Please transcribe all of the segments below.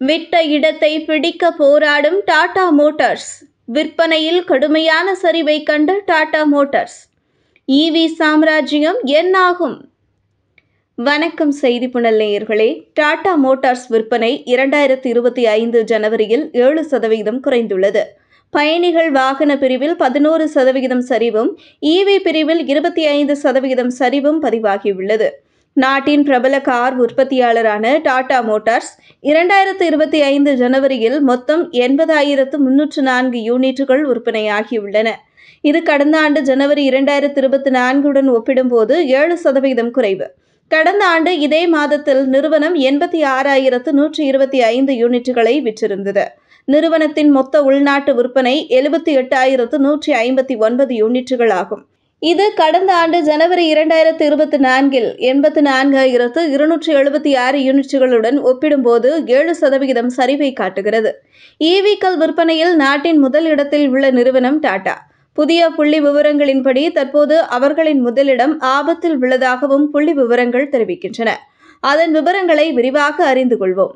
விட்ட இடத்தை பிடிக்க போராடும் டாடா மோட்டார்ஸ். விற்பனையில் கடுமையான சரிவை கண்ட டாடா மோட்டார்ஸ். ஈவி சாம்ராஜ்யம் என்னாகும்? வணக்கம் செய்தி புனல் நேயர்களே. டாடா மோட்டார்ஸ் விற்பனை 2025 ஜனவரியில் 7% குறைந்துள்ளது. பயணிகள் வாகன பிரிவில் 11% சரிவும், ஈவி பிரிவில் 25% சரிவும் பதிவாகியுள்ளது. நாட்டின் பிரபல கார் உற்பத்தியாளரான டாடா மோட்டார்ஸ் 2025 ஜனவரியில் மொத்தம் 80,304 யூனிட்டுகள் விற்பனையாகியுள்ளன. இது கடந்த ஆண்டு ஜனவரி 2024 ஒப்பிடும்போது 7% குறைவு. கடந்த ஆண்டு இதே மாதத்தில் நிறுவனம் 86,125 யூனிட்டுகளை விற்றிருந்தது. நிறுவனத்தின் மொத்த உள்நாட்டு விற்பனை 78,159 யூனிட்டுகள் ஆகும். இது கடந்த ஆண்டு ஜனவரி 2024 84,276 யூனிட்டுகளுடன் ஒப்பிடும்போது 7% சரிவை காட்டுகிறது. ஈவிக்கள் விற்பனையில் நாட்டின் முதல் இடத்தில் உள்ள நிறுவனம் டாடா. புதிய புள்ளி விவரங்களின்படி தற்போது அவர்களின் முதலிடம் ஆபத்தில் உள்ளதாகவும் புள்ளி விவரங்கள் தெரிவிக்கின்றன. அதன் விவரங்களை விரிவாக அறிந்து கொள்வோம்.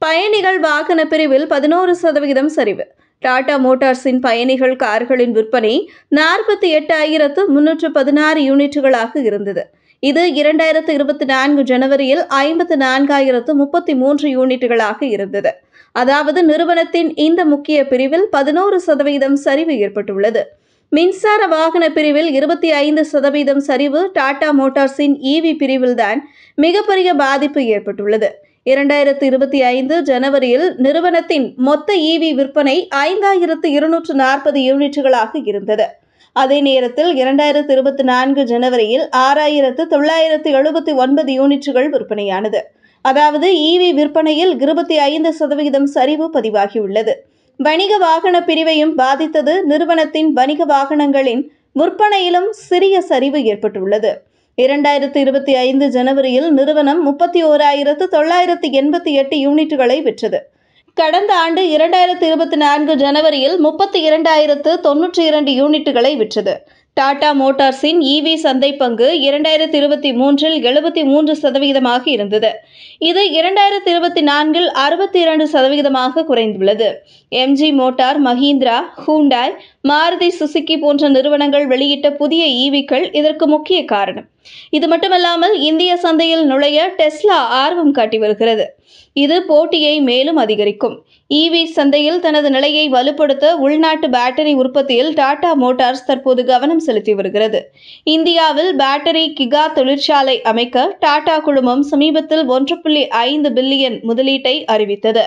பயணிகள் வாகன பிரிவில் 11% சரிவு. டாடா மோட்டார்ஸின் பயணிகள் கார்களின் விற்பனை 48,316 யூனிட்டுகளாக இருந்தது. இது 2024 ஜனவரியில் 54,033 யூனிட்டுகளாக இருந்தது. அதாவது நிறுவனத்தின் இந்த முக்கிய பிரிவில் 11% சரிவு ஏற்பட்டுள்ளது. மின்சார வாகன பிரிவில் 25% சரிவு. டாடா மோட்டார்ஸின் ஈவி பிரிவில்தான் மிகப்பெரிய பாதிப்பு ஏற்பட்டுள்ளது. 2025 ஜனவரியில் நிறுவனத்தின் மொத்த ஈவி விற்பனை 5,240 யூனிட்டுகளாக இருந்தது. அதே நேரத்தில் 2024 ஜனவரியில் 6,979 யூனிட்டுகள் விற்பனையானது. அதாவது ஈவி விற்பனையில் 25% சரிவு பதிவாகியுள்ளது. வணிக வாகன பிரிவையும் பாதித்தது. நிறுவனத்தின் வணிக வாகனங்களின் விற்பனையிலும் சிறிய சரிவு ஏற்பட்டுள்ளது. 2025 ஜனவரியில் நிறுவனம் 31,988 யூனிட்டுகளை விற்றது. கடந்த ஆண்டு 2024 ஜனவரியில் 32,092 யூனிட்டுகளை விற்றது. டாடா மோட்டார்ஸின் ஈவி சந்தை பங்கு 2023 73% இருந்தது. இது 2024 62% குறைந்துள்ளது. MG motor, Mahindra, Hyundai, Maruti Suzuki போன்ற நிறுவனங்கள் வெளியிட்ட புதிய ஈவிக்கள் இதற்கு முக்கிய காரணம். இது மட்டுமல்லாமல் இந்திய சந்தையில் நுழைய டெஸ்லா ஆர்வம் காட்டி வருகிறது. இது போட்டியை மேலும் அதிகரிக்கும். ஈவி சந்தையில் தனது நிலையை வலுப்படுத்த உள்நாட்டு பேட்டரி உற்பத்தியில் டாடா மோட்டார்ஸ் தற்போது கவனம் செலுத்தி வருகிறது. இந்தியாவில் பேட்டரி கிகா தொழிற்சாலை அமைக்க டாடா குழுமம் சமீபத்தில் 1.5 பில்லியன் முதலீட்டை அறிவித்தது.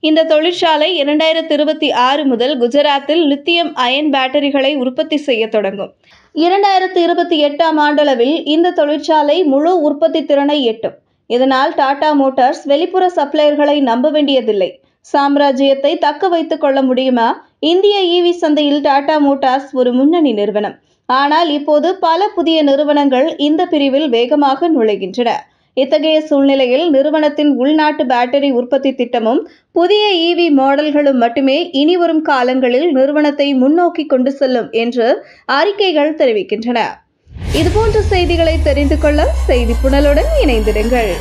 இந்த தொழிற்சாலை 2026 முதல் குஜராத்தில் லித்தியம் அயன் பேட்டரிகளை உற்பத்தி செய்ய தொடங்கும். 2028 ஆண்டளவில் இந்த தொழிற்சாலை முழு உற்பத்தி திறனை எட்டும். இதனால் டாடா மோட்டார்ஸ் வெளிப்புற சப்ளையர்களை நம்ப வேண்டியதில்லை. சாம்ராஜ்யத்தை தக்க வைத்துக் கொள்ள முடியுமா? இந்திய ஈவி சந்தையில் டாடா மோட்டார்ஸ் ஒரு முன்னணி நிறுவனம். ஆனால் இப்போது பல புதிய நிறுவனங்கள் இந்த பிரிவில் வேகமாக நுழைகின்றன. இத்தகைய சூழ்நிலையில் நிறுவனத்தின் உள்நாட்டு பேட்டரி உற்பத்தி திட்டமும் புதிய ஈவி மாடல்களும் மட்டுமே இனிவரும் காலங்களில் நிறுவனத்தை முன்னோக்கி கொண்டு செல்லும் என்று அறிக்கைகள் தெரிவிக்கின்றன. இதுபோன்ற செய்திகளை தெரிந்து கொள்ள செய்தி புனலுடன் இணைந்திருங்கள்.